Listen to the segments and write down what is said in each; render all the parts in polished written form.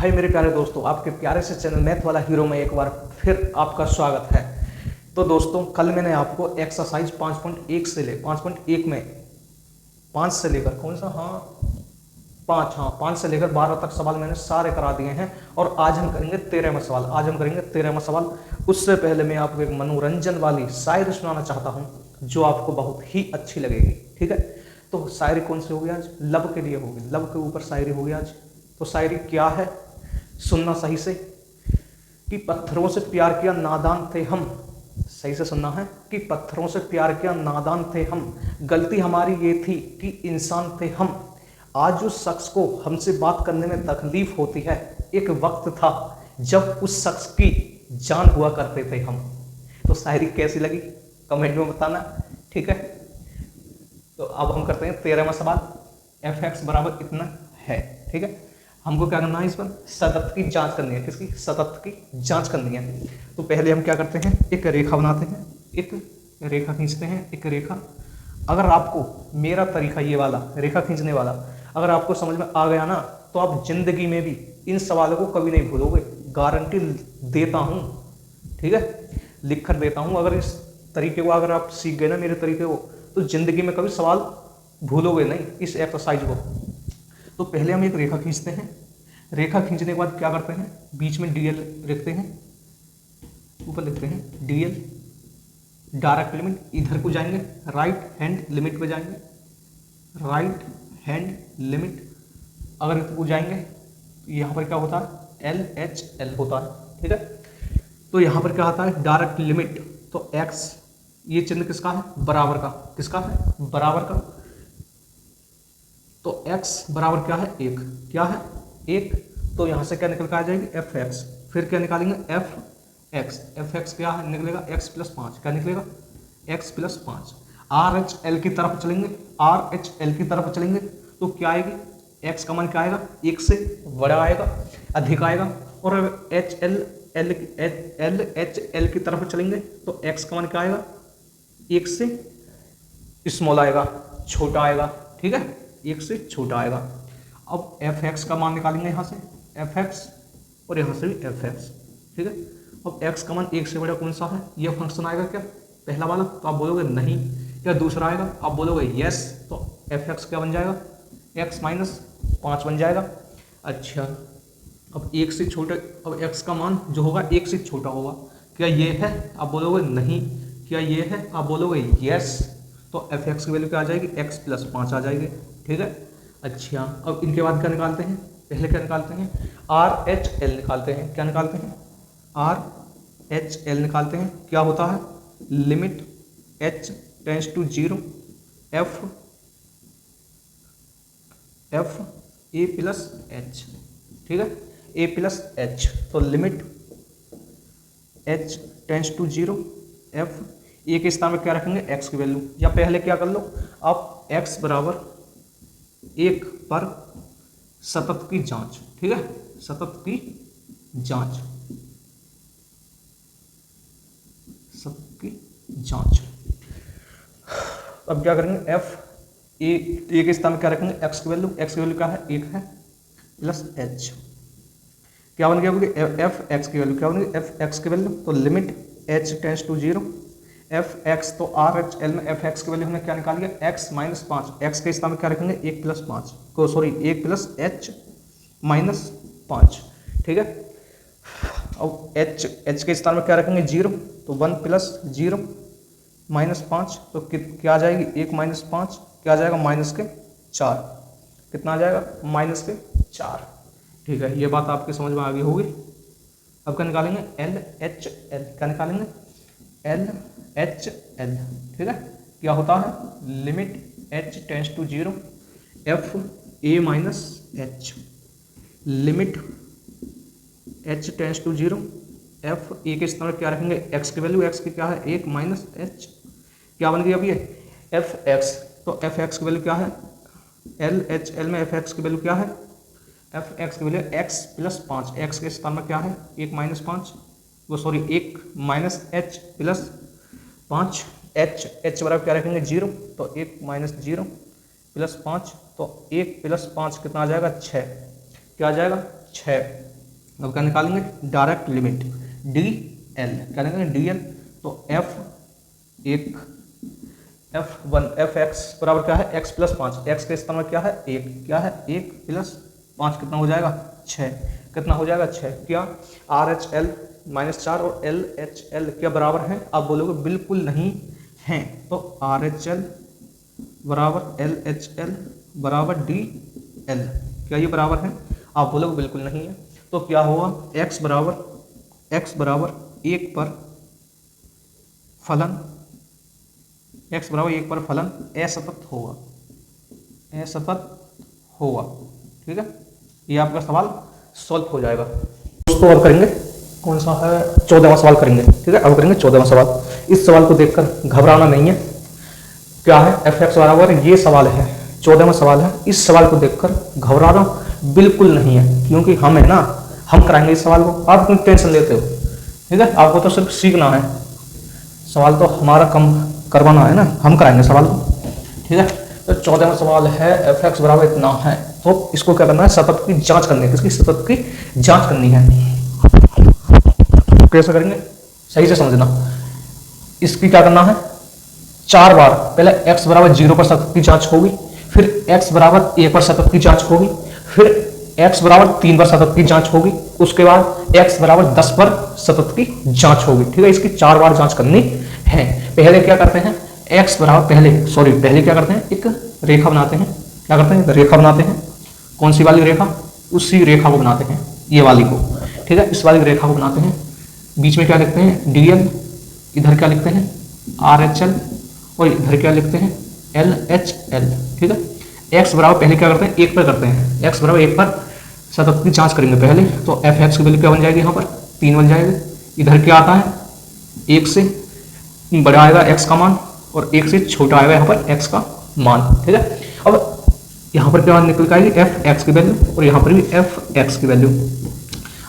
हाय मेरे प्यारे दोस्तों, आपके प्यारे से चैनल मैथ वाला हीरो में एक बार फिर आपका स्वागत है। तो दोस्तों, कल मैंने आपको एक्सरसाइज 5.1 में 5 से लेकर कौन सा 5 से लेकर 12 तक सवाल मैंने सारे करा दिए हैं और आज हम करेंगे 13वां सवाल। उससे पहले मैं आपको एक मनोरंजन वाली शायरी सुनाना चाहता हूँ जो आपको बहुत ही अच्छी लगेगी। ठीक है, तो शायरी कौन सी होगी आज? लब के लिए होगी, लब के ऊपर शायरी होगी आज। तो शायरी क्या है, सुनना सही से। कि पत्थरों से प्यार किया नादान थे हम, सही से सुनना है। कि पत्थरों से प्यार किया नादान थे हम, गलती हमारी ये थी कि इंसान थे हम। आज उस शख्स को हमसे बात करने में तकलीफ होती है, एक वक्त था जब उस शख्स की जान हुआ करते थे हम। तो शायरी कैसी लगी कमेंट में बताना। ठीक है, तो अब हम करते हैं 13वां सवाल। f(x) बराबर इतना है। ठीक है, हमको क्या करना है, इस पर सतत की जांच करनी है। किसकी? सतत की जांच करनी है। तो पहले हम क्या करते हैं, एक रेखा बनाते हैं, एक रेखा खींचते हैं। एक रेखा, अगर आपको मेरा तरीका ये वाला रेखा खींचने वाला अगर आपको समझ में आ गया ना, तो आप जिंदगी में भी इन सवालों को कभी नहीं भूलोगे, गारंटी देता हूँ। ठीक है, लिख कर देता हूँ। अगर इस तरीके को अगर आप सीख गए ना, मेरे तरीके को, तो जिंदगी में कभी सवाल भूलोगे नहीं इस एक्सरसाइज को। तो पहले हम एक रेखा खींचते हैं। रेखा खींचने के बाद क्या करते हैं, बीच में dl रखते हैं, ऊपर लिखते हैं dl, डायरेक्ट लिमिट, इधर को जाएंगे, राइट हैंड लिमिट पे जाएंगे, राइट हैंड लिमिट। अगर इधर को जाएंगे तो यहाँ पर क्या होता है, LHL होता है। ठीक है, तो यहाँ पर क्या होता है, डायरेक्ट लिमिट। तो x, ये चिन्ह किसका है? बराबर का। किसका है? बराबर का। तो x बराबर क्या है? 1। क्या है? 1। तो यहाँ से क्या निकल कर आ जाएगी, f(x). फिर क्या निकालेंगे, f(x). f(x) क्या है? निकलेगा x + 5। क्या निकलेगा? x + 5। RHL की तरफ चलेंगे, RHL की तरफ चलेंगे तो क्या आएगी, x का मान क्या आएगा, 1 से बड़ा आएगा, अधिक आएगा। और LHL की तरफ चलेंगे तो x का मान क्या आएगा, 1 से स्मॉल आएगा, छोटा आएगा। ठीक है, 1 से छोटा आएगा। अब f(x) का मान निकालेंगे यहाँ से, f(x) और यहाँ से भी f(x). ठीक है, अब x का मान 1 से बड़ा कौन सा है, ये फंक्शन आएगा क्या, पहला वाला? तो आप बोलोगे नहीं। या दूसरा आएगा, आप बोलोगे यस। तो f(x) क्या बन जाएगा, x - 5 बन जाएगा। अच्छा, अब 1 से छोटा, अब x का मान जो होगा 1 से छोटा होगा। क्या ये है? आप बोलोगे नहीं। क्या ये है? आप बोलोगे यस। तो f(x) की वैल्यू क्या आ जाएगी, x + 5 आ जाएगी। ठीक है, अच्छा, अब इनके बाद क्या निकालते हैं, पहले क्या निकालते हैं, RHL निकालते हैं। क्या निकालते हैं? RHL निकालते हैं। क्या होता है, limit h tends to 0 f a + h। ठीक है, a + h। तो limit h tends to 0 f, A के स्थान में क्या रखेंगे, x की वैल्यू। या पहले क्या कर लो आप, x बराबर 1 पर सतत की जांच। ठीक है, सतत की जांच, सतत की जांच। अब क्या करेंगे, ए के स्थान में क्या रखेंगे, x की वैल्यू। x की वैल्यू क्या है, 1 है, + h। क्या बन गया, f(x) की वैल्यू क्या बन गई, f(x) की वैल्यू। तो limit h tends to 0 f(x). तो RHL में f(x) की वैल्यू हमने क्या निकाली है, x - 5। x के स्थान में क्या रखेंगे, 1 + 5 को, सॉरी 1 + h - 5। ठीक है, अब h के स्थान में क्या रखेंगे, 0। तो 1 + 0 - 5। तो क्या आ जाएगी, 1 - 5 क्या आ जाएगा, -4। कितना आ जाएगा, -4। ठीक है, ये बात आपकी समझ में आ गई होगी। अब क्या निकालेंगे, LHL। क्या निकालेंगे, LHL। ठीक है, क्या होता है, limit h tends to 0 f a - h। Limit h tends to 0 f a के स्थान पर क्या रखेंगे, x की वैल्यू। x की क्या है, 1 - h। क्या बन गई अब ये, f(x). तो f(x) की वैल्यू क्या है, LHL में f(x) की वैल्यू क्या है, f(x) की वैल्यू x + 5। x के स्थान में क्या है, 1 - 5, वो सॉरी 1 - h + 5। h बराबर क्या रखेंगे, 0। तो 1 - 0 + 5। तो 1 + 5 कितना आ जाएगा, 6। क्या आ जाएगा, 6। अब क्या निकालेंगे, डायरेक्ट लिमिट डी एल, क्या निकालेंगे डी एल, तो F1 एफ एक्स बराबर क्या है, x प्लस 5, एक्स के स्थान में क्या है 1, क्या है 1 प्लस 5 कितना हो जाएगा 6, कितना हो जाएगा 6, क्या RHL -4 और LHL क्या बराबर हैं, आप बोलोगे बिल्कुल नहीं हैं, तो RHL बराबर LHL बराबर DL, क्या ये बराबर है, आप बोलोगे बिल्कुल नहीं है, तो क्या होगा x बराबर 1 पर फलन, x बराबर 1 पर फलन असतत होगा, ठीक है, ये आपका सवाल सॉल्व हो जाएगा। दोस्तों और करेंगे कौन सा है, 14वां सवाल करेंगे, ठीक है, अब करेंगे 14वां सवाल। इस सवाल को देखकर घबराना नहीं है, क्या है f(x) बराबर, ये सवाल है 14वां सवाल है, इस सवाल को देखकर घबराना बिल्कुल नहीं है, क्योंकि हम है ना, हम कराएंगे इस सवाल को, आप क्यों टेंशन लेते हो, ठीक है, आपको तो सिर्फ सीखना है, सवाल तो हमारा कम करवाना है ना, हम कराएंगे सवाल को, ठीक है। तो 14वां सवाल है f(x) बराबर इतना है, तो इसको क्या करना है, सतत की जांच करनी है, किसकी, सतत की जांच करनी है, कैसे करेंगे सही से समझना, इसकी क्या करना है, 4 बार, पहले x बराबर 0 पर सतत की जांच होगी, फिर x बराबर 1 पर सतत की जांच होगी, फिर x बराबर 3 पर सतत की जांच होगी, उसके बाद x बराबर 10 पर सतत की जांच होगी, ठीक है, इसकी 4 बार जांच करनी है। पहले क्या करते हैं, x बराबर पहले क्या करते हैं, एक रेखा बनाते हैं, क्या करते हैं, रेखा बनाते हैं, कौन सी वाली रेखा, उसी रेखा को बनाते हैं, ये वाली को, ठीक है, इस वाली रेखा को बनाते हैं, बीच में क्या लिखते हैं dl, इधर क्या लिखते हैं RHL, और इधर क्या लिखते हैं LHL, ठीक है। x बराबर पहले क्या करते हैं, 1 पर करते हैं, x बराबर 1 पर सतत की जांच करेंगे पहले, तो f(x) की वैल्यू क्या बन जाएगी, यहाँ पर 3 बन जाएगी, इधर क्या आता है 1 से बड़ा आएगा x का मान, और 1 से छोटा आएगा यहाँ पर x का मान, ठीक है। अब यहाँ पर क्या निकल के आएगी f(x) की वैल्यू, और यहाँ पर भी f(x) की वैल्यू,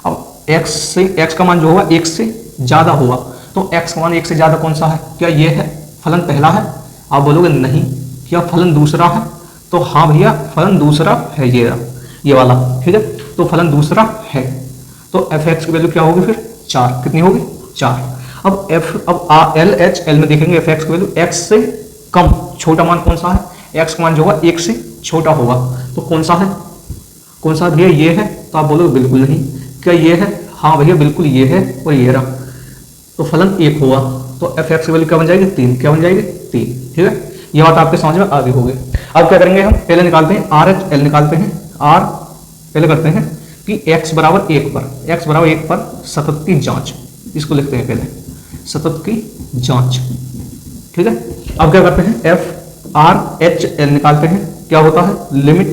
अब x का मान जो होगा 1 से ज़्यादा होगा, तो x का मान 1 से ज़्यादा कौन सा है, क्या ये है फलन पहला है, आप बोलोगे नहीं, क्या फलन दूसरा है, तो हाँ भैया फलन दूसरा है, ये वाला, ठीक है, तो फलन दूसरा है, तो f(x) की वैल्यू क्या होगी फिर 4, कितनी होगी 4। अब LHL में देखेंगे f(x) की वैल्यू x से कम, छोटा मान कौन सा है, x का मान जो होगा 1 से छोटा होगा, तो कौन सा भैया ये है, तो आप बोलोगे बिल्कुल नहीं, क्या ये है, हाँ भैया बिल्कुल ये है, और ये रहा, तो फलन 1 होगा, तो f(x) की वैल्यू क्या बन जाएगी 3, क्या बन जाएगी 3, ठीक है, ये बात आपके समझ में आ गई होगी। अब क्या करेंगे हम, पहले निकालते हैं RHL, निकालते हैं R, पहले करते हैं कि x बराबर 1 पर सतत की जांच, इसको लिखते हैं पहले सतत की जांच, ठीक है। अब क्या करते हैं FRHL निकालते हैं, क्या होता है limit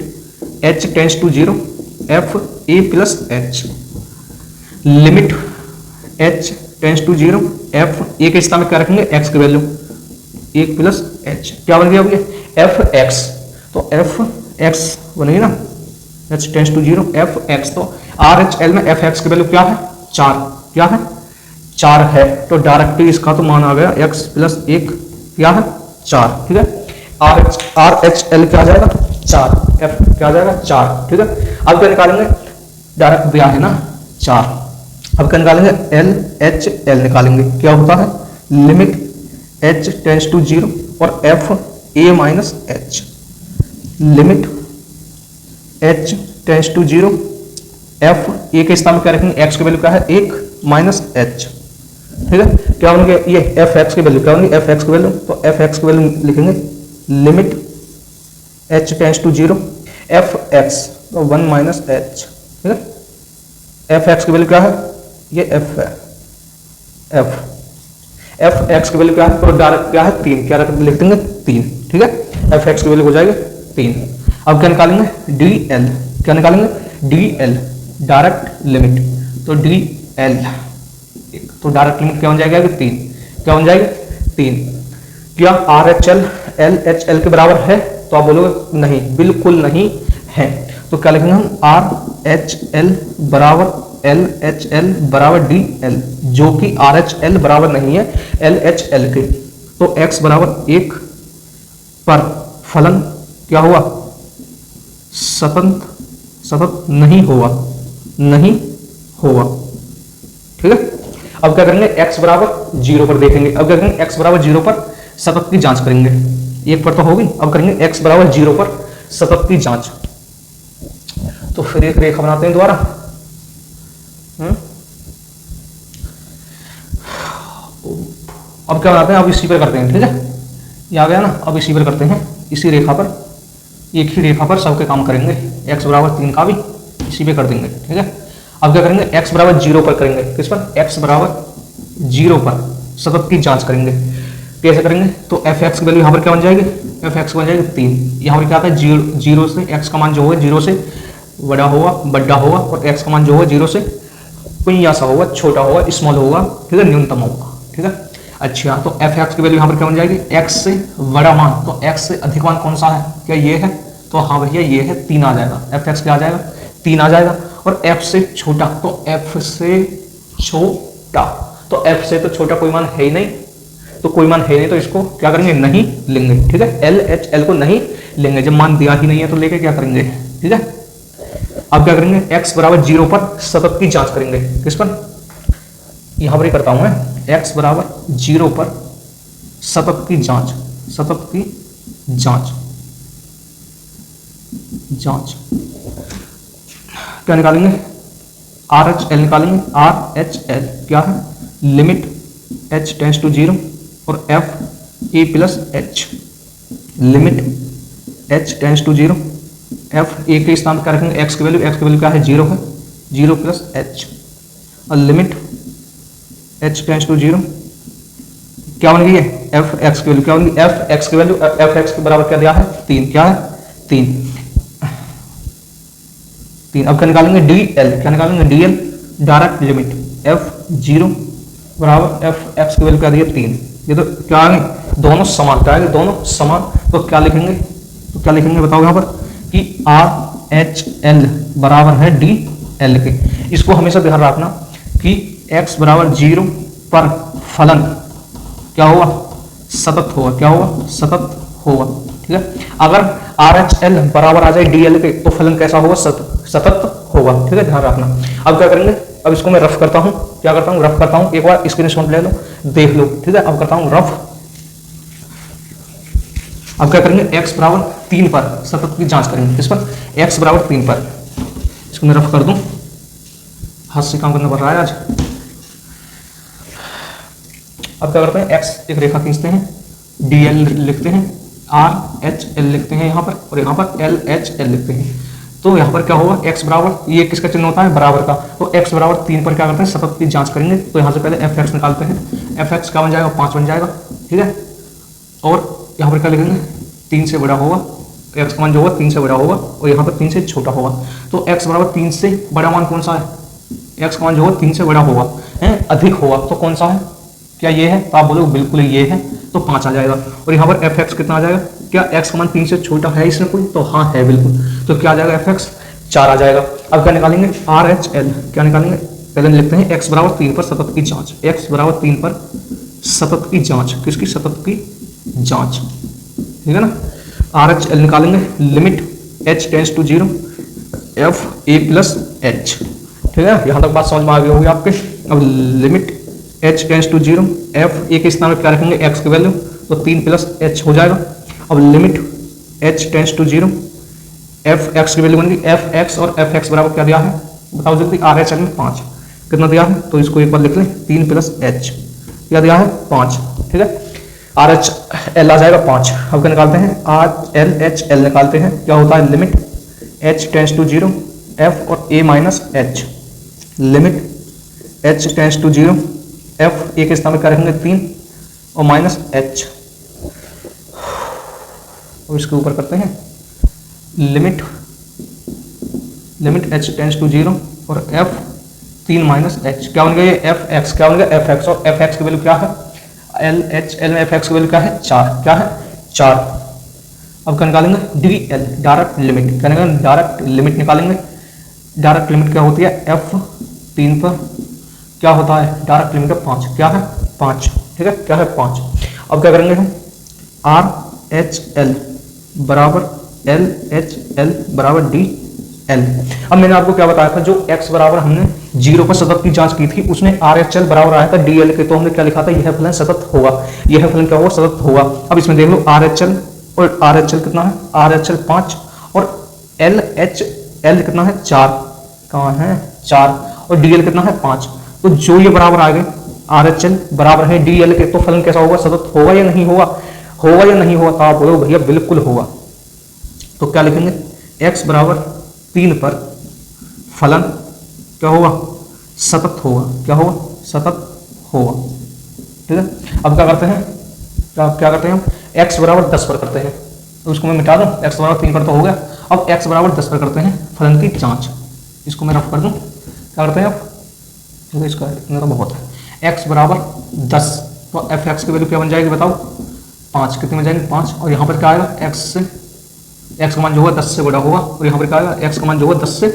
h tends to 0 fa plus h, limit h tends to 0 f a के स्थान में क्या रखेंगे x की वैल्यू 1 प्लस h, क्या बन गया f(x), तो f(x) बनेगी ना, h टेंड्स टू 0 f(x), तो RHL में f(x) की वैल्यू क्या है 4, क्या है 4 है, तो डायरेक्टली इसका तो मान आ गया x प्लस 1 क्या है 4, ठीक है, RHL क्या आ जाएगा 4, f क्या आ जाएगा 4, ठीक है। अब क्या निकालेंगे, डायरेक्ट दिया है ना 4, अब क्या निकालेंगे LHL निकालेंगे, क्या होता है लिमिट h टेंड्स टू 0 और fa minus h, limit h tends to 0 fa के स्थान में क्या रखेंगे, x की वैल्यू क्या है 1 माइनस h, ठीक है, क्या बन गया ये f(x) की वैल्यू, क्या बन गई f(x) की वैल्यू, तो f(x) की वैल्यू लिखेंगे limit h tends to 0 f(x) तो 1 माइनस h, ठीक है, f(x) की वैल्यू क्या है, ये f है, f(x) की वैल्यू क्या है, तो डायरेक्ट क्या है 3, क्या लिख देंगे 3, ठीक है, f(x) की वैल्यू हो जाएगी 3। अब क्या निकालेंगे DL, क्या निकालेंगे DL, डायरेक्ट लिमिट, तो DL, तो डायरेक्ट लिमिट क्या बन जाएगा 3, क्या बन जाएगा 3, क्या RHL LHL के बराबर है, तो आप बोलोगे नहीं, बिल्कुल नहीं है, तो क्या लिखेंगे हम RHL बराबर LHL बराबर DL, जो कि RHL बराबर नहीं है LHL के, तो x बराबर 1 पर फलन क्या हुआ सतत नहीं होगा। ठीक है, अब क्या करेंगे, x बराबर 0 पर देखेंगे। अब क्या करेंगे, x बराबर 0 पर सतत की जांच करेंगे। एक पर तो होगी, अब करेंगे x बराबर 0 पर सतत की जांच। तो फिर एक रेखा बनाते हैं दोबारा। अब क्या बनाते हैं, अब इसी पर करते हैं। ठीक है, ये आ गया ना, अब इसी पर करते हैं, इसी रेखा पर, एक ही रेखा पर सबके काम करेंगे। x बराबर 3 का भी इसी पे कर देंगे। ठीक है, अब क्या करेंगे, x बराबर 0 पर करेंगे। किस पर, x बराबर 0 पर सतत की जांच करेंगे। कैसे करेंगे, तो एफ एक्स की वैल्यू यहाँ पर क्या बन जाएगी, एफ एक्स बन जाएगी 3। यहाँ पर क्या आता है, जीरो से x का मान जो होगा 0 से बड़ा होगा और x का मान जो होगा 0 से कोई ऐसा होगा, छोटा होगा, स्मॉल होगा। ठीक है, न्यूनतम होगा। ठीक है, अच्छा, तो एफ एक्स की वैल्यू यहाँ पर क्या बन जाएगी, x से बड़ा मान, तो x से अधिक मान कौन सा है, क्या ये है, तो हाँ भैया ये है, 3 आ जाएगा। एफ एक्स क्या आ जाएगा, 3 आ जाएगा। और f से छोटा, तो f से छोटा, तो f से तो छोटा कोई मान है ही नहीं, तो कोई मान है नहीं, तो इसको क्या करेंगे, नहीं लेंगे। ठीक है, एल एच एल को नहीं लेंगे, जब मान दिया ही नहीं है तो लेके क्या करेंगे। ठीक है, अब क्या करेंगे, x बराबर 0 पर सतत की जांच करेंगे। किस पर, यहां पर ही करता हूं मैं, x बराबर 0 पर सतत की जांच, सतत की जांच, जांच क्या निकालेंगे, आर एच एल निकालेंगे। आर एच एल क्या है, लिमिट h टेंस टू 0 और f a plus h, limit h tends to 0, f a के स्थान पर क्या रखेंगे, x की वैल्यू क्या है, 0 है, 0 प्लस h, और लिमिट h टेंस टू 0 क्या बन गई है, f x की वैल्यू क्या बन गई, f x की वैल्यू, f x के बराबर क्या दिया है, 3, क्या है 3। अब क्या निकालेंगे, dl, क्या निकालेंगे, dl डायरेक्ट लिमिट f 0 बराबर एफ एक्स की वैल्यू क्या दी है, 3। ये तो क्या आ गई, दोनों समान, क्या है, दोनों समान, तो क्या लिखेंगे, बताओ यहाँ पर कि आर एच एल बराबर है डी एल के। इसको हमेशा ध्यान रखना कि x बराबर 0 पर फलन क्या होगा, सतत होगा, क्या होगा, सतत होगा। ठीक है, अगर आर एच एल बराबर आ जाए डी एल के तो फलन कैसा होगा, सतत होगा। ठीक है, ध्यान रखना। अब क्या करेंगे, अब इसको मैं रफ करता हूं, क्या करता हूं, रफ करता हूं, एक बार स्क्रीनशॉट ले लो, देख लो। ठीक है, अब करता हूं रफ। अब क्या करेंगे, x बराबर 3 पर सतत की जांच करेंगे। किस पर, x बराबर 3 पर, इसको मैं रफ कर दूं, हाथ से काम करना पड़ रहा है आज। अब क्या करते हैं, x एक रेखा खींचते हैं, dl लिखते हैं, rhl लिखते हैं यहाँ पर, और यहाँ पर lhl लिखते हैं। तो यहाँ पर क्या होगा, x बराबर, ये किसका चिन्ह होता है, बराबर का, तो x बराबर 3 पर क्या करते हैं, सतत की जांच करेंगे। तो यहाँ से पहले एफ एक्स निकालते हैं, एफ एक्स क्या बन जाएगा, 5 बन जाएगा। ठीक है, और यहाँ पर क्या लिखेंगे, 3 से बड़ा होगा, x का मान जो होगा 3 से बड़ा होगा, और यहाँ पर 3 से छोटा होगा। तो x बराबर 3 से बड़ा मान कौन सा है, x का मान जो होगा 3 से बड़ा होगा, है अधिक होगा, तो कौन सा है, क्या ये है, तो आप बोलोगे बिल्कुल ये है, तो 5 आ जाएगा। और यहाँ पर एफ एक्स कितना आ जाएगा, क्या x का मान 3 से छोटा है इसमें कोई, तो हाँ है बिल्कुल, तो क्या आ जाएगा, एफ एक्स 4 आ जाएगा। अब क्या निकालेंगे, आर एच एल, क्या निकालेंगे, पहले लिखते हैं x बराबर 3 पर सतत की जांच, x बराबर 3 पर सतत की जांच, किसकी, सतत की जांच। ठीक है ना, आर एच एल निकालेंगे, limit h tends to 0 f a plus h। ठीक है, यहाँ तक बात समझ में आ गई होगी आपके। अब limit h tends to 0 f a के स्थान पर क्या रखेंगे, x की वैल्यू, तो 3 प्लस h हो जाएगा। अब limit h tends to 0 F X की वैल्यू बन गई, एफ एक्स और एफ एक्स बराबर क्या दिया है, बताओ जल्दी, आर एच एल में 5 कितना दिया है, तो इसको एक बार लिख लें, 3 प्लस h क्या दिया है, 5। ठीक है, आर एच एल आ जाएगा 5। अब क्या निकालते हैं, आर एल एच एल निकालते हैं, क्या होता है, limit h tends to 0 f और a minus h, limit h tends to 0 f a के स्थान पर क्या रखेंगे, 3 और माइनस h। और इसके ऊपर करते हैं लिमिट h टेंस टू 0 और f 3 माइनस h, क्या बन गया, एफ एक्स, क्या बन गया, एफ एक्स, और एफ एक्स की वैल्यू क्या है, एल एच एल में एफ एक्स की वैल्यू क्या है, 4, क्या है 4। अब क्या निकालेंगे, डी एल डायरेक्ट लिमिट, क्या निकालेंगे, डायरेक्ट लिमिट निकालेंगे। डायरेक्ट लिमिट क्या होती है, एफ 3 पर क्या होता है, डायरेक्ट लिमिट 5, क्या है 5। ठीक है, क्या है 5। अब क्या करेंगे हम, आर एच एल बराबर एल एच एल बराबर डी एल। अब मैंने आपको क्या बताया था, जो x बराबर हमने 0 पर सतत की जांच की थी उसमें RHL बराबर आया था DL के, तो हमने क्या लिखा था, यह फलन सतत होगा, यह फलन क्या होगा, सतत होगा। अब इसमें देख लो RHL और RHL कितना है, RHL 5 और LHL कितना है 4, कहाँ है 4, और DL कितना है 5। तो जो ये बराबर आ गए RHL बराबर है DL के, तो फलन कैसा होगा, सतत होगा या नहीं होगा, होगा या नहीं होगा, तो आप बोलो भैया बिल्कुल होगा। तो क्या लिखेंगे, x बराबर 3 पर फलन क्या होगा, सतत होगा, क्या होगा, सतत होगा। ठीक है, अब क्या करते हैं, क्या करते हैं हम, x बराबर 10 पर करते हैं, तो उसको मैं मिटा दूं, x बराबर 3 पर तो हो गया। अब x बराबर 10 पर करते हैं फलन की जांच, इसको मैं रफ कर दूं, क्या करते हैं अब, इसका इतना तो बहुत है, x बराबर 10, तो एफ एक्स की वैल्यू क्या बन जाएगी बताओ, 5, कितनी बन जाएगी 5, और यहाँ पर क्या आएगा, x का मान जो होगा 10 से बड़ा होगा, और यहाँ पर क्या आएगा, x का मान जो होगा 10 से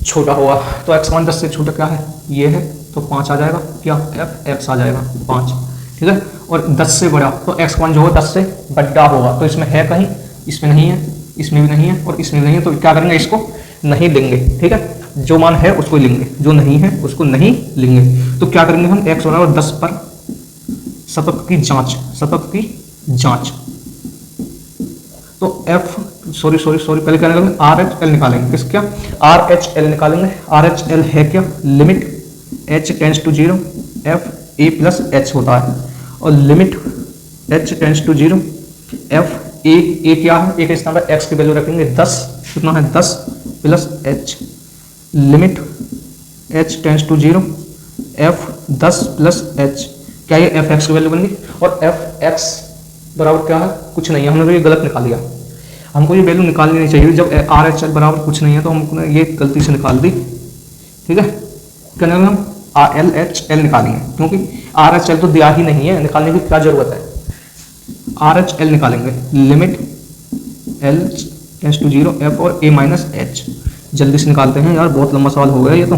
छोटा होगा, तो x का मान 10 से छोटा क्या है, ये है, तो 5 आ जाएगा, क्या एफ एक्स आ जाएगा 5। ठीक है, और 10 से बड़ा, तो x का मान जो होगा 10 से बड़ा होगा, तो इसमें है कहीं, इसमें नहीं है, इसमें भी नहीं है, और इसमें भी नहीं है, तो क्या करेंगे, इसको नहीं लेंगे। ठीक है, जो मान है उसको लेंगे, जो नहीं है उसको नहीं लेंगे। तो क्या करेंगे हम, x बराबर 10 पर सतत की जांच, सतत की जांच, तो f सॉरी पहले क्या निकालेंगे, RHL निकालेंगे, किस क्या, RHL निकालेंगे, RHL है क्या, limit h tends to 0 f a plus h होता है, और limit h tends to 0 f a क्या है, a के स्थान पर x की वैल्यू रखेंगे 10, कितना है 10 plus h, limit h tends to 0 f 10 plus h, क्या ये एफ एक्स की वैल्यू बन गई, और एफ एक्स बराबर क्या है, कुछ नहीं है, हमने तो ये गलत निकाल लिया, हमको ये वैल्यू निकालनी नहीं चाहिए, जब RHL बराबर कुछ नहीं है तो हमने ये गलती से निकाल दी। ठीक है, क्या निकालेंगे हम, LHL निकालेंगे, क्योंकि RHL तो दिया ही नहीं है, निकालने की क्या जरूरत है, RHL निकालेंगे, limit L tends to 0 f और a माइनस h, जल्दी से निकालते हैं यार, बहुत लंबा सवाल हो गया ये तो।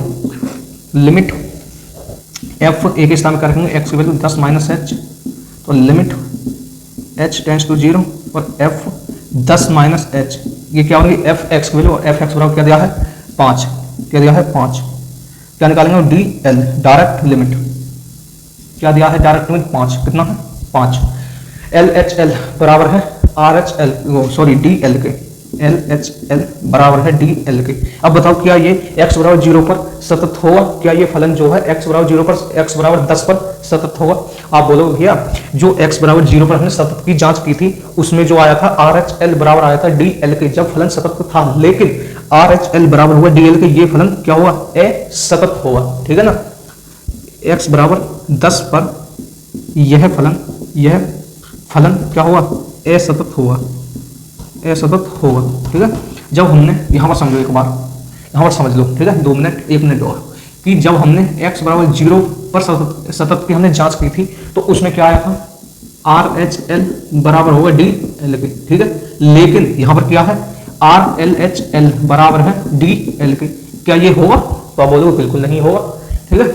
लिमिट f a के स्थान में क्या रखेंगे, x की वैल्यू 10 माइनस h, तो लिमिट h टेंड्स टू 0 और f 10 माइनस h, ये क्या होगी एफ एक्स की वैल्यू, और एफ एक्स बराबर क्या दिया है 5, क्या दिया है 5, क्या निकालेंगे DL डायरेक्ट लिमिट, क्या दिया है डायरेक्ट लिमिट 5, कितना है 5, LHL बराबर है RHL सॉरी DL के, LHL बराबर है DL के। अब बताओ क्या ये x बराबर 0 पर सतत होगा, क्या ये फलन जो है x बराबर 0 पर, x बराबर 10 पर सतत होगा। आप बोलो भैया जो x बराबर 0 पर हमने सतत की जांच की थी उसमें जो आया था RHL बराबर आया था DL के, जब फलन सतत था, लेकिन RHL बराबर हुआ DL के, ये फलन क्या हुआ, असतत होगा। ठीक है ना, x बराबर 10 पर यह फलन क्या हुआ, असतत होगा, असतत होगा। ठीक है, जब हमने यहाँ पर समझो, एक बार यहाँ पर समझ लो, ठीक है 2 मिनट 1 मिनट और, कि जब हमने x बराबर 0 पर सतत की हमने जांच की थी तो उसमें क्या आया था, RHL बराबर होगा DL के। ठीक है, लेकिन यहाँ पर क्या है, RLHL बराबर है DL के, क्या ये होगा, तो आप बोलोगे बिल्कुल नहीं होगा। ठीक है,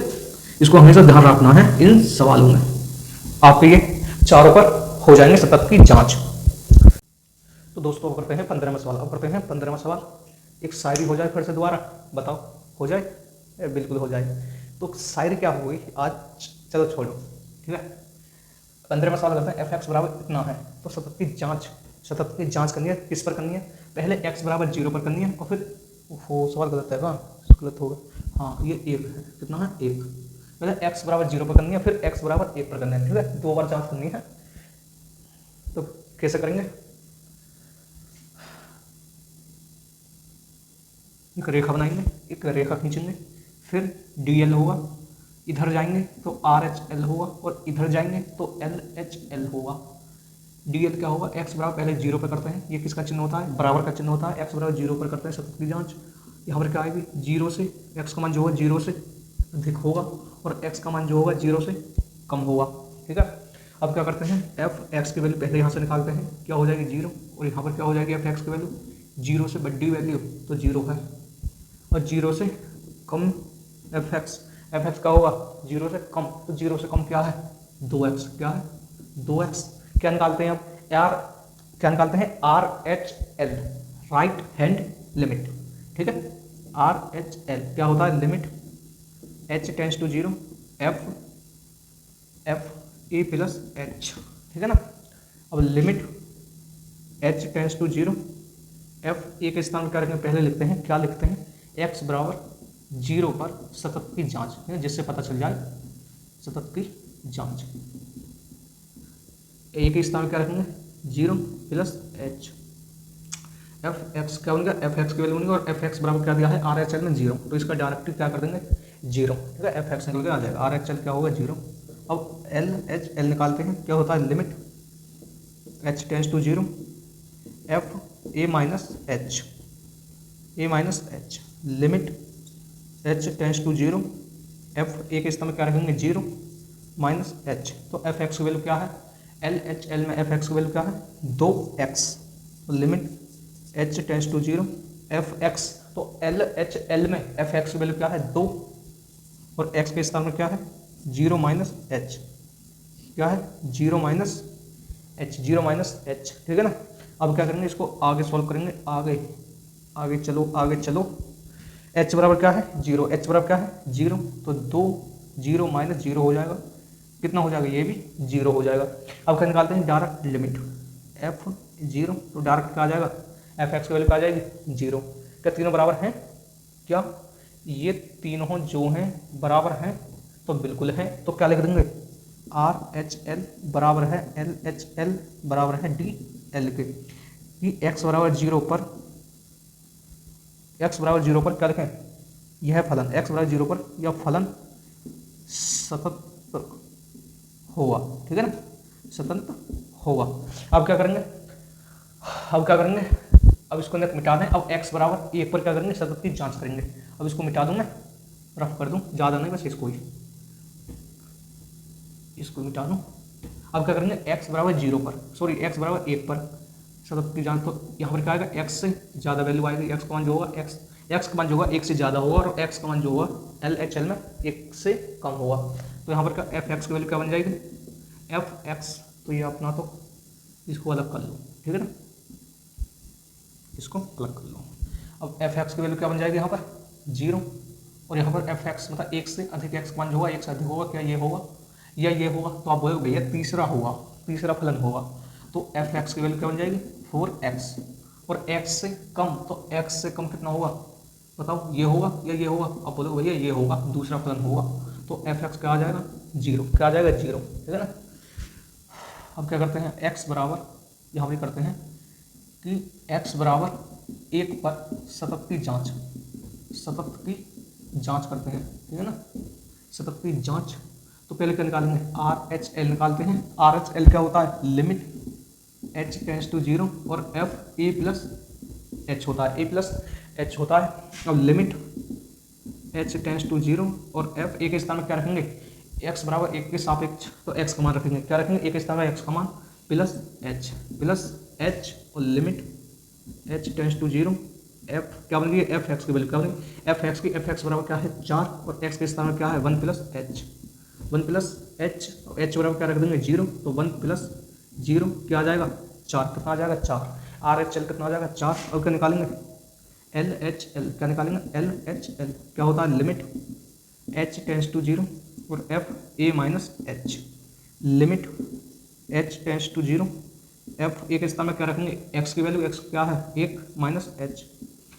इसको हमेशा ध्यान रखना है इन सवालों में, आपके ये चारों पर हो जाएंगे सतत की जांच। तो दोस्तों अब करते हैं 15वां सवाल, अब करते हैं 15वां सवाल, एक शायरी हो जाए फिर से दोबारा, बताओ हो जाए, बिल्कुल हो जाए। तो शायरी क्या होगी आज, चलो छोड़ो। ठीक है, 15वां सवाल करते हैं, एफ एक्स बराबर इतना है, तो सतत की जांच करनी है, किस पर करनी है, पहले x बराबर 0 पर करनी है, और फिर वो सवाल गलत है क्या, गलत होगा, हाँ ये 1 है, कितना है 1, पहले x बराबर 0 पर करनी है, फिर x बराबर 1 पर करनी है। ठीक है, 2 बार जांच करनी है, तो कैसे करेंगे, एक रेखा बनाएंगे, एक रेखा खींचेंगे, फिर DL होगा, इधर जाएंगे तो RHL होगा, और इधर जाएंगे तो LHL होगा। DL क्या होगा, x बराबर पहले 0 पर करते हैं, ये किसका चिन्ह होता है, बराबर का चिन्ह होता है, x बराबर 0 पर करते हैं सतत की जांच, यहाँ पर क्या आएगी 0 से, x का मान जो होगा 0 से अधिक होगा, और x का मान जो होगा 0 से कम होगा। ठीक है, अब क्या करते हैं, एफ एक्स की वैल्यू पहले यहाँ से निकालते हैं, क्या हो जाएगी 0, और यहाँ पर क्या हो जाएगी एफ एक्स की वैल्यू, 0 से बड़ी वैल्यू तो 0 है, और 0 से कम एफ एक्स का होगा 0 से कम, तो 0 से कम क्या है 2x, क्या है 2x, क्या निकालते हैं अब क्या निकालते हैं RHL राइट हैंड लिमिट, ठीक है। RHL क्या होता है, limit h tends to 0 f a plus h, ठीक है ना। अब limit h tends to 0 f a के स्थान पर क्या रखेंगे, पहले लिखते हैं, क्या लिखते हैं, x बराबर 0 पर सतत की जांच, जिससे पता चल जाए सतत की जांच। a के स्थान पर क्या रखेंगे, 0 प्लस h, एफ एक्स क्या बनेगा, एफ एक्स की वैल्यू बनेगी, और एफ एक्स बराबर क्या दिया है, आर एच एल में 0, तो इसका डायरेक्टली क्या कर देंगे 0, ठीक है। एफ एक्स निकल के आ जाएगा, आर एच एल क्या होगा 0। अब एल एच एल निकालते हैं, क्या होता है, limit H tends to 0 F A minus H, limit H tends to 0 F A के स्थान में क्या रखेंगे 0 माइनस एच, तो एफ एक्स की वैल्यू क्या है, एल एच एल में एफ एक्स की वैल्यू क्या है 2x, तो limit h tends to 0 F X, तो एल एच एल में एफ एक्स की वैल्यू क्या है 2, और x के स्थान में क्या है 0 माइनस एच, क्या है 0 माइनस एच, ठीक है ना। अब क्या करेंगे, इसको आगे सॉल्व करेंगे, आगे चलो, h बराबर क्या है 0, h बराबर क्या है 0, तो 2 0 माइनस 0 हो जाएगा, कितना हो जाएगा, ये भी 0 हो जाएगा। अब क्या निकालते हैं, डायरेक्ट लिमिट f 0, तो डायरेक्ट क्या आ जाएगा, एफ एक्स की वैल्यू क्या आ जाएगी 0। क्या तीनों बराबर हैं, क्या ये तीनों जो हैं बराबर हैं, तो बिल्कुल हैं, तो क्या लिख देंगे, आर एच एल बराबर है एल एच एल बराबर है डी एल के, कि एक्स बराबर 0 पर क्या लिखें, यह फलन एक्स बराबर 0 पर यह फलन सतत होगा, ठीक है ना, स्वतंत्र होगा। अब क्या करेंगे, अब इसको नेट मिटा दें। अब x बराबर 1 पर क्या करेंगे, सतत की जांच करेंगे। अब इसको मिटा दूं, मैं रफ कर दूं, ज़्यादा नहीं, बस इसको मिटा दूं। अब क्या करेंगे, x बराबर 0 पर, सॉरी x बराबर 1 पर सतत की जांच, तो यहाँ पर क्या आएगा, x से ज़्यादा वैल्यू आएगी, x का मान जो होगा x का मान जो होगा 1 से ज़्यादा होगा, और x का मान जो होगा एल एच एल में 1 से कम होगा। तो यहाँ पर क्या एफ एक्स की वैल्यू क्या बन जाएगी, एफ एक्स, तो ये अपना, तो इसको अलग कर लो, ठीक है ना, इसको अलग कर लो। अब एफ एक्स की वैल्यू क्या बन जाएगी, यहाँ पर 0, और यहाँ पर एफ एक्स मतलब 1 से अधिक एक्स मान जो होगा 1 से अधिक होगा, क्या ये होगा या ये होगा, तो आप बोलोगे भैया तीसरा फलन होगा, तो एफ एक्स की वैल्यू क्या बन जाएगी 4x, और x से कम, तो x से कम कितना होगा बताओ, ये होगा या ये होगा, आप बोलोगे भैया ये होगा, दूसरा फलन होगा, तो एफ एक्स क्या आ जाएगा 0, क्या आ जाएगा 0, ठीक है ना। अब क्या करते हैं, x बराबर यहाँ पर करते हैं कि x बराबर 1 पर सतत की जांच करते हैं, ठीक है ना, सतत की जांच। तो पहले क्या निकालेंगे, आर एच एल निकालते हैं। आर एच एल क्या होता है, लिमिट h टेंस टू 0 और f a प्लस h होता है, a प्लस h होता है। अब लिमिट h टेंस टू 0 और f a के स्थान में क्या रखेंगे, x बराबर 1 के सापेक्ष, तो x का मान रखेंगे, क्या रखेंगे, a के स्थान में x का मान प्लस h, और limit h tends to 0 f क्या बन गई, एफ एक्स की वैल्यू क्या बनेगी, एफ एक्स बराबर क्या है 4, और x के स्थान में क्या है 1 प्लस h, और h बराबर क्या रख देंगे 0, तो 1 प्लस 0 क्या आ जाएगा 4, कितना आ जाएगा 4, आर एच एल कितना आ जाएगा 4। और क्या निकालेंगे, एल एच एल, क्या निकालेंगे, एल एच एल क्या होता है, लिमिट h टेंस टू 0 और f a minus H, limit h tends to 0 f a के स्थान में क्या रखेंगे, x की वैल्यू, x क्या है 1 माइनस h,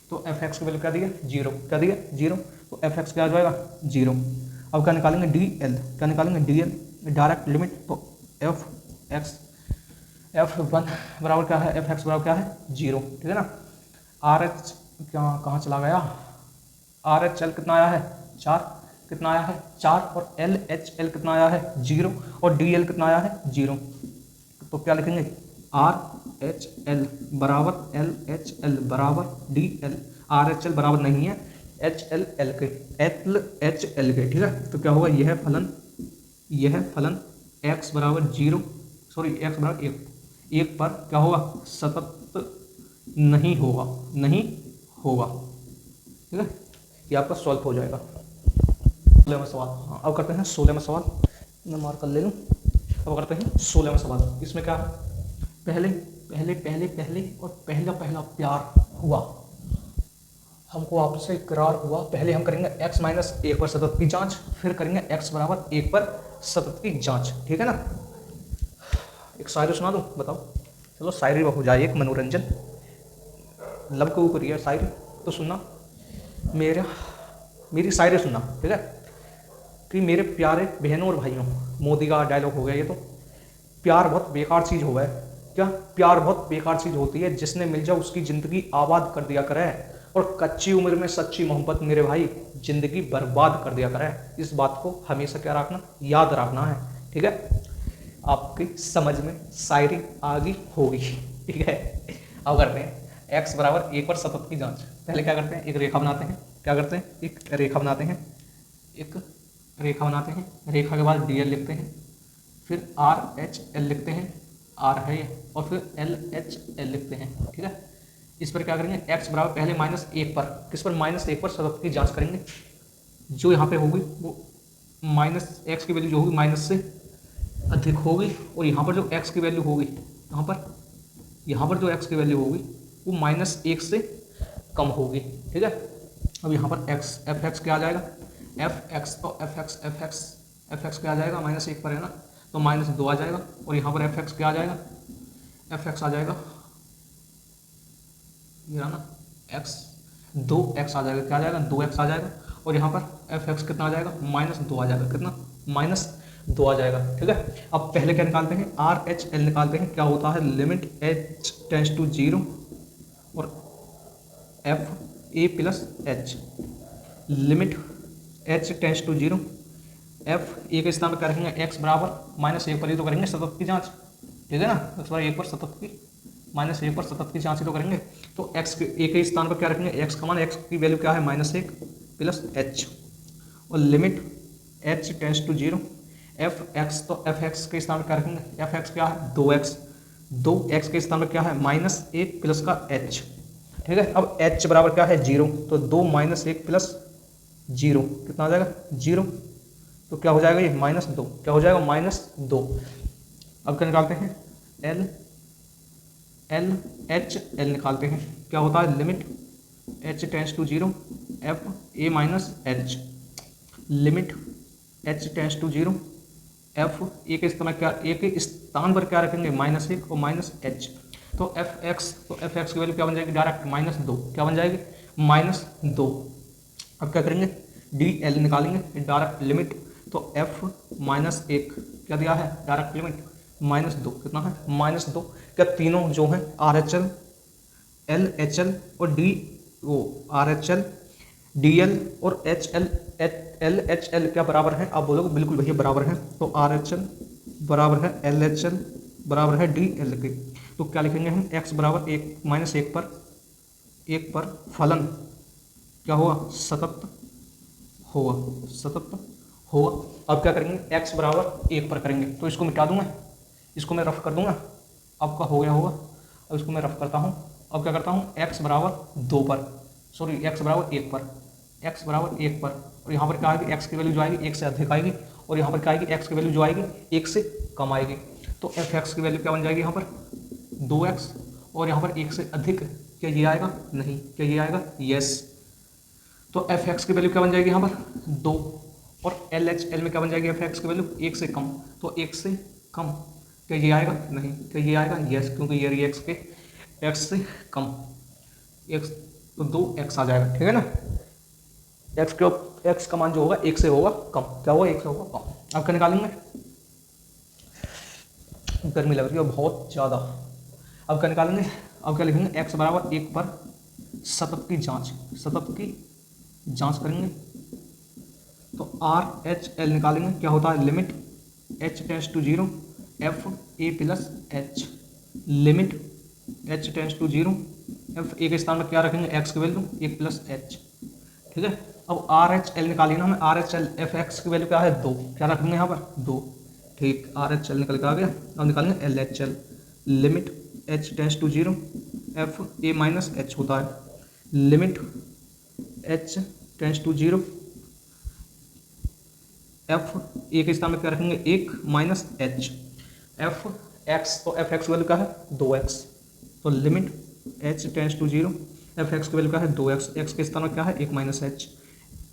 तो एफ एक्स की वैल्यू क्या दी है 0, क्या दी है 0, तो एफ एक्स क्या आ जाएगा 0। अब क्या निकालेंगे, डी एल, क्या निकालेंगे डी एल, डायरेक्ट लिमिट, तो एफ एक्स एफ वन बराबर क्या है, एफ एक्स बराबर क्या है 0, ठीक है ना। आर एच क्या कहाँ चला गया, आर एच एल कितना आया है 4, कितना आया है 4, और एल एच एल कितना आया है 0, और डी एल कितना आया है 0, तो क्या लिखेंगे, आर एच एल बराबर एल एच एल बराबर D L, are H L बराबर नहीं है एच एल एल के, एच एल के, ठीक है। तो क्या होगा, यह फलन x बराबर 0, सॉरी x बराबर 1 पर क्या होगा, सतत नहीं होगा, ठीक है। ये आपका सॉल्व हो जाएगा। 16वां सवाल, हाँ अब करते हैं 16वां सवाल, मैं मार्क कर ले लूँ। अब करते हैं 16वां सवाल। इसमें क्या पहले और पहला प्यार हुआ, हमको आपसे इकरार हुआ, पहले हम करेंगे x माइनस 1 पर सतत की जांच, फिर करेंगे x बराबर 1 पर सतत की जांच, ठीक है ना। एक शायरी सुना दूँ, बताओ। चलो शायरी हो जाए एक मनोरंजन, लब के ऊपर है शायरी, तो सुनना मेरी शायरी सुनना, ठीक है। कि मेरे प्यारे बहनों और भाइयों, मोदी का डायलॉग हो गया ये तो। प्यार बहुत बेकार चीज़ हो गया है। क्या? प्यार बहुत बेकार चीज़ होती है, जिसने मिल जाओ उसकी ज़िंदगी आबाद कर दिया करे, और कच्ची उम्र में सच्ची मोहब्बत मेरे भाई ज़िंदगी बर्बाद कर दिया करे। इस बात को हमेशा क्या रखना, याद रखना है, ठीक है। आपकी समझ में शायरी आ गई होगी, ठीक है। अब करते हैं x बराबर 1 पर सतत की जांच। पहले क्या करते हैं, एक रेखा बनाते हैं। क्या करते हैं, एक रेखा बनाते हैं, एक रेखा बनाते हैं। रेखा के बाद dl लिखते हैं, फिर RHL लिखते हैं, R है ये, और फिर LHL लिखते हैं, ठीक है। इस पर क्या करेंगे, x बराबर पहले -1 पर, किस पर, -1 पर सतत की जांच करेंगे। जो यहाँ पे होगी वो -x की वैल्यू जो होगी माइनस से अधिक होगी, और यहाँ पर जो x की वैल्यू होगी, यहाँ पर जो x की वैल्यू होगी वो -1 से कम होगी, ठीक है। अब यहाँ पर x fx क्या आ जाएगा, fx तो fx क्या आ जाएगा, -1 पर है ना, तो -2 आ जाएगा, और यहाँ पर fx क्या आ जाएगा, fx आ जाएगा ये ना x 2x आ जाएगा, क्या आ जाएगा, 2x आ जाएगा, और यहाँ पर fx कितना आ जाएगा, -2 आ जाएगा, कितना, -2 आ जाएगा, ठीक है। अब पहले क्या निकालते हैं, RHL निकालते हैं। क्या होता है, लिमिट h टेंड्स टू 0 और f a plus h, limit h tends to 0, f a के स्थान पर क्या रखेंगे, x बराबर -1 पर, ही तो करेंगे सतत की जांच, ठीक है ना। x बराबर 1 पर सतत की, -1 पर सतत की जांच ही तो करेंगे। तो x के a के स्थान पर क्या रखेंगे, x का मान, x की वैल्यू क्या है, -1 प्लस h, और limit h tends to 0, fx तो fx के स्थान पर क्या रखेंगे, fx क्या है, 2x के स्थान पर क्या है, -1 प्लस का h, ठीक है। अब h बराबर क्या है, 0, तो 2 -1 प्लस 0 कितना आ जाएगा, 0, तो क्या हो जाएगा ये, -2, क्या हो जाएगा, -2। अब क्या निकालते हैं, LHL निकालते हैं। क्या होता है, limit h tends to 0 f a minus h, limit h tends to 0 f a के स्थान क्या, a के स्थान पर क्या रखेंगे, -1 और -h, तो fx की वैल्यू क्या बन जाएगी, डायरेक्ट -2, क्या बन जाएगी, -2। अब क्या करेंगे, dl निकालेंगे, डायरेक्ट लिमिट, तो f -1 क्या दिया है, डायरेक्ट लिमिट -2, कितना है, -2। क्या तीनों जो हैं RHL LHL और RHL DL और LHL क्या बराबर है, आप बोलोगे बिल्कुल भैया बराबर है। तो RHL बराबर है LHL बराबर है DL के, तो क्या लिखेंगे हम, x बराबर 1 पर फलन क्या होगा, सतत होगा। अब क्या करेंगे, x बराबर 1 पर करेंगे, तो इसको मिटा दूंगा, इसको मैं रफ कर दूंगा, आपका हो गया होगा। अब इसको मैं रफ करता हूँ। अब क्या करता हूँ, x बराबर 2 पर, सॉरी x बराबर 1 पर, x बराबर 1 पर, और यहाँ पर क्या आएगी, x की वैल्यू जो आएगी 1 से अधिक आएगी, और यहाँ पर क्या आएगी, x की वैल्यू जो आएगी 1 से कम आएगी। तो fx की वैल्यू क्या बन जाएगी, यहाँ पर 2x, और यहाँ पर 1 से अधिक, क्या ये आएगा, नहीं, क्या ये आएगा, यस। तो fx की वैल्यू क्या बन जाएगी, यहाँ पर 2, और LHL में क्या बन जाएगी, fx की वैल्यू 1 से कम, तो 1 से कम, क्या ये आएगा, नहीं, क्या ये आएगा, यस, क्योंकि ये x के x से कम, x तो 2x आ जाएगा, ठीक है ना। x का मान जो होगा 1 से होगा कम, क्या होगा, 1 से होगा कम। अब क्या निकालेंगे, गर्मी लग रही है बहुत ज़्यादा। अब क्या निकालेंगे, अब क्या लिखेंगे, x बराबर 1 पर सतत की जांच करेंगे, तो RHL निकालेंगे। क्या होता है, limit h tends to 0 f a plus h, limit h tends to 0 f a के स्थान पर क्या रखेंगे, x की वैल्यू 1 प्लस h, ठीक है। अब RHL निकालिए ना हमें, RHL fx की वैल्यू क्या है, 2, क्या रखेंगे यहाँ पर 2, ठीक, RHL निकल के आ गया। अब निकालेंगे LHL, limit h tends to 0 f a minus h होता है, limit h tends to 0 f a के स्थान में क्या रखेंगे, 1 माइनस h, f x तो fx वैल्यू क्या है, 2x, तो limit h tends to 0 F X की वैल्यू क्या है 2x, एक्स के स्थान में क्या है 1 माइनस एच।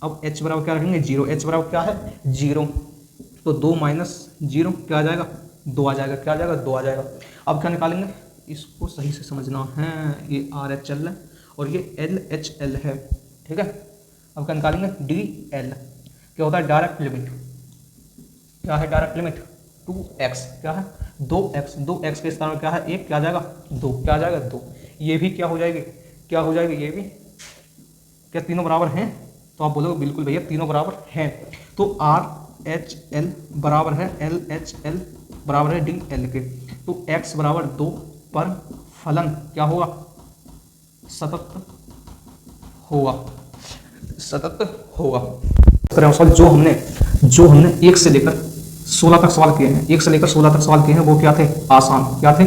अब h बराबर क्या रखेंगे 0, h बराबर क्या है 0, तो 2 माइनस 0 क्या आ जाएगा 2 आ जाएगा, क्या आ जाएगा 2 आ जाएगा। अब क्या निकालेंगे, इसको सही से समझना है, ये आर एच एल है और ये एल एच एल है, ठीक है। अब क्या निकालेंगे डी एल, क्या होता है डायरेक्ट लिमिट, क्या है डायरेक्ट लिमिट 2x, क्या है 2x, 2x के स्थान में क्या है 1, क्या आ जाएगा 2, क्या आ जाएगा 2। ये भी क्या हो जाएगी, क्या हो जाएगी, ये भी क्या तीनों बराबर हैं, तो आप बोलोगे बिल्कुल भैया तीनों बराबर हैं। तो आर एच एल बराबर है एल एच एल बराबर है डी एल के, तो x बराबर 2 पर फलन क्या होगा सतत होगा, सतत होगा। जो हमने 1 से लेकर 16 तक सवाल किए हैं, 1 से लेकर 16 तक सवाल किए हैं, वो क्या थे आसान, क्या थे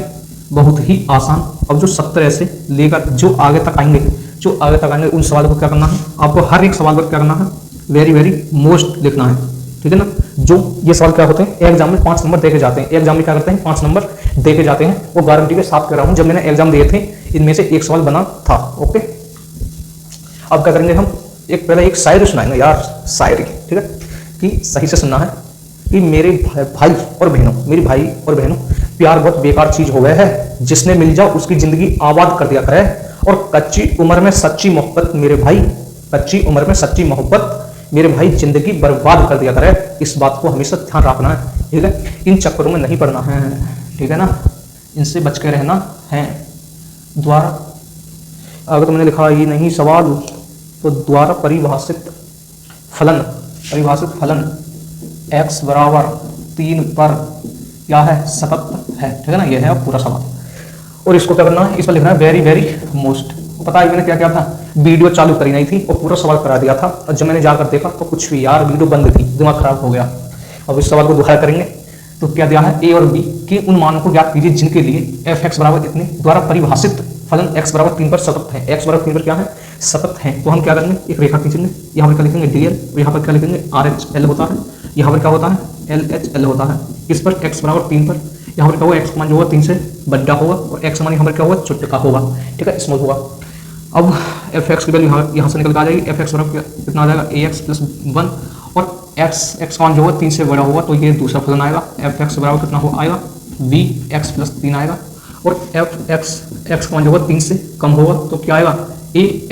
बहुत ही आसान। अब जो 70 से लेकर जो आगे तक आएंगे उन सवालों को क्या करना है, आपको हर एक सवाल पर क्या करना है वेरी वेरी मोस्ट लिखना है, ठीक है ना। जो ये सवाल क्या होते हैं एग्जाम में 5 नंबर देके जाते हैं, एग्जाम में क्या करते हैं 5 नंबर देके जाते हैं, वो गारंटी के साथ कह रहा हूं, जब मैंने एग्जाम दिए थे इनमें से एक सवाल बना था। ओके, अब क्या करेंगे हम, पहले एक शायरी सुनाएंगे यार, शायरी, ठीक है, कि सही से सुनना है कि मेरे भाई और बहनों, मेरी भाई और बहनों, प्यार बहुत बेकार चीज हो गया है, जिसने मिल जाओ उसकी जिंदगी आबाद कर दिया करे, और कच्ची उम्र में सच्ची मोहब्बत मेरे भाई, कच्ची उम्र में सच्ची मोहब्बत मेरे भाई जिंदगी बर्बाद कर दिया करे। इस बात को हमेशा ध्यान रखना है, ठीक है, इन चक्करों में नहीं पड़ना है, ठीक है ना, इनसे बच के रहना है। द्वारा अगर तुमने लिखा ये नहीं सवाल, तो द्वारा परिभाषित फलन x बराबर 3 पर क्या है सतत है, ठीक है ना, ये है पूरा सवाल। और इसको क्या करना है, इस पर लिखना है वेरी वेरी मोस्ट। पता है मैंने क्या क्या था, वीडियो चालू करी नहीं थी और पूरा सवाल करा दिया था, और जब मैंने जाकर देखा तो कुछ भी यार वीडियो बंद थी, दिमाग खराब हो गया। अब इस सवाल को दोबारा करेंगे, तो क्या दिया है ए और बी के उन मानों को ज्ञात कीजिए जिनके लिए एफ एक्स बराबर इतने द्वारा परिभाषित फलन x बराबर 3 पर सतत है, x बराबर 3 पर क्या है सतत है। तो हम क्या करेंगे, एक रेखा खींचेंगे, यहाँ पर क्या लिखेंगे dl, यहाँ पर क्या लिखेंगे RHL होता है, यहाँ पर क्या होता है LHL होता है। इस पर x बराबर 3 पर यहाँ पर क्या होगा, x मान जो होगा 3 से बड़ा होगा और x मान यहाँ पर क्या होगा छोटा होगा, ठीक है, स्मॉल होगा। अब एफ एक्स की वैल्यू यहाँ से निकल कर आ जाएगी, एफ एक्स बराबर कितना आ जाएगा ax+1, और x मान जो होगा 3 से बड़ा होगा, तो ये दूसरा फलन आएगा, एफ एक्स बराबर कितना हो आएगा bx+3 आएगा, और एफ एक्स मान जो होगा 3 से कम होगा, तो क्या आएगा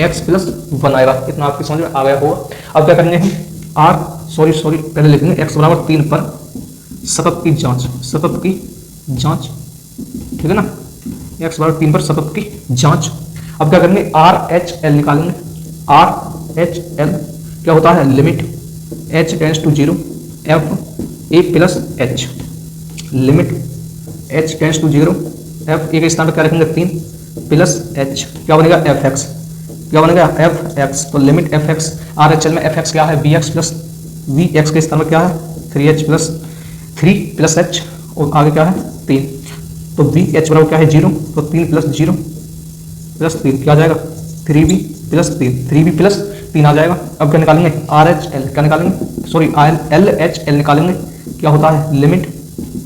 ax+1 आएगा। इतना आपकी समझ में आ गया होगा। अब क्या करेंगे हम पहले लिखेंगे x बराबर 3 पर सतत की जांच, ठीक है ना, x बराबर 3 पर सतत की जांच। अब क्या करेंगे RHL निकालेंगे, RHL क्या होता है limit h tends to 0 f a plus h, limit h tends to 0 f a के स्थान पर क्या रखेंगे 3 प्लस h, क्या बनेगा एफ एक्स, क्या बनेगा एफ एक्स। तो लिमिट एफ एक्स, RHL में एफ एक्स क्या है bx प्लस वी एक्स के स्थान पर क्या है 3h प्लस h, और आगे क्या है 3, तो वी एच बराबर क्या है 0, तो 3 प्लस 0 प्लस 3 क्या आ जाएगा 3b प्लस 3 आ जाएगा। अब क्या निकालेंगे RHL, क्या निकालेंगे LHL निकालेंगे, क्या होता है limit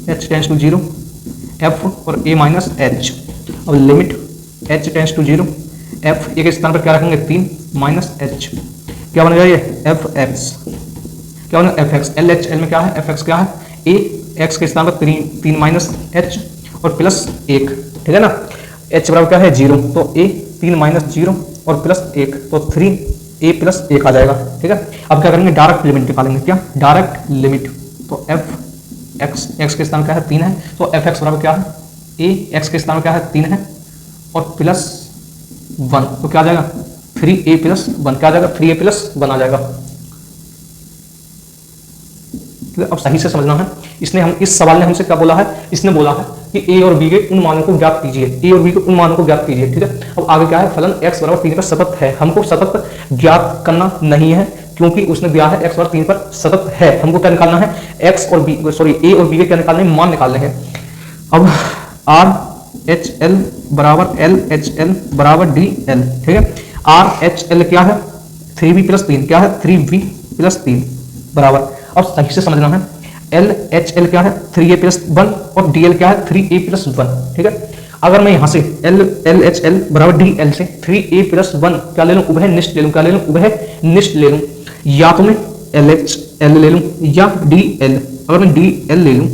h tends to 0 f और a माइनस h। अब limit h tends to 0 f a के स्थान पर क्या रखेंगे 3 माइनस h, क्या बनेगा ये एफ एक्स, क्या बनेगा एफ एक्स। LHL में क्या है एफ एक्स क्या है a x के स्थान पर 3 माइनस h और प्लस 1, ठीक है ना, h बराबर क्या है 0, तो a 3 माइनस 0 और प्लस 1, तो 3a प्लस 1 आ जाएगा, ठीक है। अब क्या करेंगे डायरेक्ट लिमिट निकालेंगे, क्या डायरेक्ट लिमिट, तो एफ एक्स के स्थान क्या है 3 है, तो एफ एक्स बराबर क्या है a x के स्थान क्या है 3 है और प्लस 1, तो क्या आ जाएगा 3a प्लस 1, क्या आ जाएगा 3a प्लस 1 आ जाएगा। अब सही से समझना है, इस सवाल ने हमसे क्या बोला है, इसने बोला है कि a और b के उन मानों को ज्ञात कीजिए, ठीक है। अब आगे क्या है फलन x बराबर 3 पर सतत है, हमको सतत ज्ञात करना नहीं है, क्योंकि उसने दिया है x बराबर 3 पर सतत है, हमको क्या निकालना है a और b के क्या निकालने हैं मान निकालने हैं। अब RHL बराबर LHL बराबर DL, ठीक है। RHL क्या है 3b प्लस 3, क्या है 3b प्लस 3 बराबर, अब सही से समझना है LHL क्या है 3a प्लस 1 और DL क्या है 3a प्लस 1, ठीक है। अगर मैं यहाँ से LHL बराबर DL से 3a+1 क्या ले लूँ, उभय निष्ठ ले लूँ, क्या ले लूँ, उभय निष्ठ ले लूँ, या तो मैं LHL ले लूँ या DL। अगर मैं DL ले लूँ,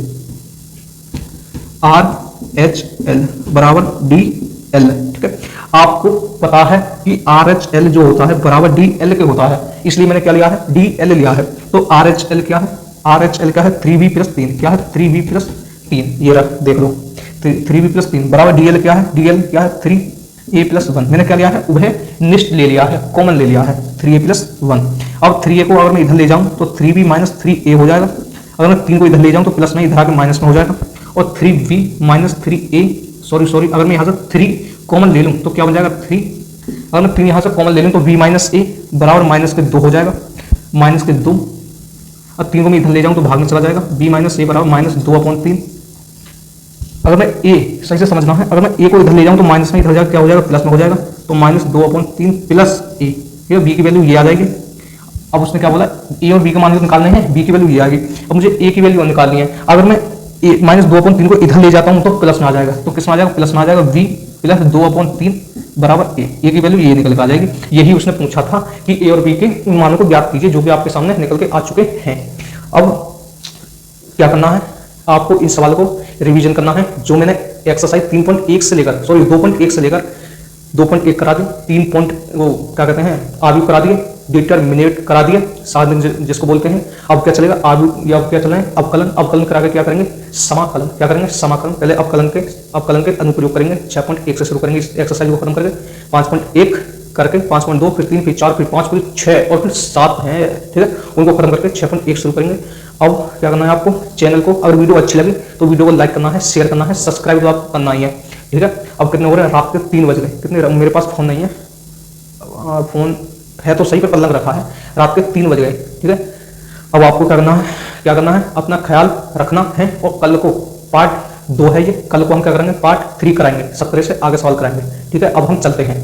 RHL बराबर DL, ठीक है। आपको पता है कि RHL जो होता है बराबर DL के होता है, इसलिए मैंने क्या लिया है, DL लिया है। तो RHL क्या है, RHL क्या है 3b+3, क्या है 3b+3, ये रख देख लो 3b+3 बराबर DL क्या है, DL क्या है 3a+1। मैंने क्या लिया है, उभय निष्ठ ले लिया है, कॉमन ले लिया है 3a+1। अब 3a को अगर मैं इधर ले जाऊं तो 3b - 3a हो जाएगा। अगर मैं 3 को इधर ले जाऊं तो प्लस में, इधर आके माइनस में हो जाएगा। और 3b - 3a सॉरी अगर मैं यहाँ से 3 कॉमन ले लूँ तो क्या बन जाएगा 3। अगर मैं 3 यहाँ से कॉमन ले लूँ तो b - a बराबर -2 हो जाएगा, -2। अब 3 को मैं इधर ले जाऊँ तो भाग में चला जाएगा, b - a बराबर -2/3। अगर मैं a सही से समझना है, अगर मैं a को इधर ले जाऊँ तो माइनस में इधर जाकर क्या हो जाएगा, प्लस में हो जाएगा। तो -2/3 प्लस a, ठीक है। b की वैल्यू ये आ जाएगी। अब उसने क्या बोला, a और b के मान निकालने हैं, b की वैल्यू ये आ गई। अब मुझे a की वैल्यू निकालनी है। अगर मैं -2/3 को इधर ले जाता हूँ तो प्लस में आ जाएगा, तो किस में आ जाएगा, प्लस में आ जाएगा, v + 2/3 बराबर a की वैल्यू ये निकल के आ जाएगी। यही उसने पूछा था कि a और b के उन मानों को ज्ञात कीजिए जो भी आपके सामने निकल के आ चुके हैं। अब क्या करना है, आपको इस सवाल को रिवीजन करना है जो मैंने एक्सरसाइज 3.1 से लेकर 2.1 से लेकर 2.1 करा दी, 3 पॉइंट वो क्या कहते हैं आव्यूह करा दिए, डिटरमिनेट करा दिए, साधन जिसको बोलते हैं। अब क्या चलेगा, आव्यूह या क्या चलेंगे, अवकलन करा के क्या करेंगे, समाकलन, क्या करेंगे, समाकलन। पहले अवकलन के अनुप्रयोग करेंगे, 6.1 से शुरू करेंगे इस एक्सरसाइज को खत्म करके, 5.1 करके 5.2 फिर 3 फिर 4 फिर 5 फिर 6 और फिर 7 है, ठीक है। उनको खत्म करके 6.1 शुरू करेंगे। अब क्या करना है आपको, चैनल को अगर वीडियो अच्छी लगी तो वीडियो को लाइक करना है, शेयर करना है, सब्सक्राइब तो आपको करना ही है, ठीक है। अब कितने हो रहे हैं, रात के 3 बज गए। कितने, मेरे पास फोन नहीं है, फोन है तो सही पर पलंग रखा है, रात के 3 बज गए, ठीक है। अब आपको क्या करना है, अपना ख्याल रखना है। और कल को पार्ट 2 है ये, कल को हम क्या करेंगे, पार्ट 3 कराएंगे, 17 से आगे सवाल कराएंगे, ठीक है। अब हम चलते हैं।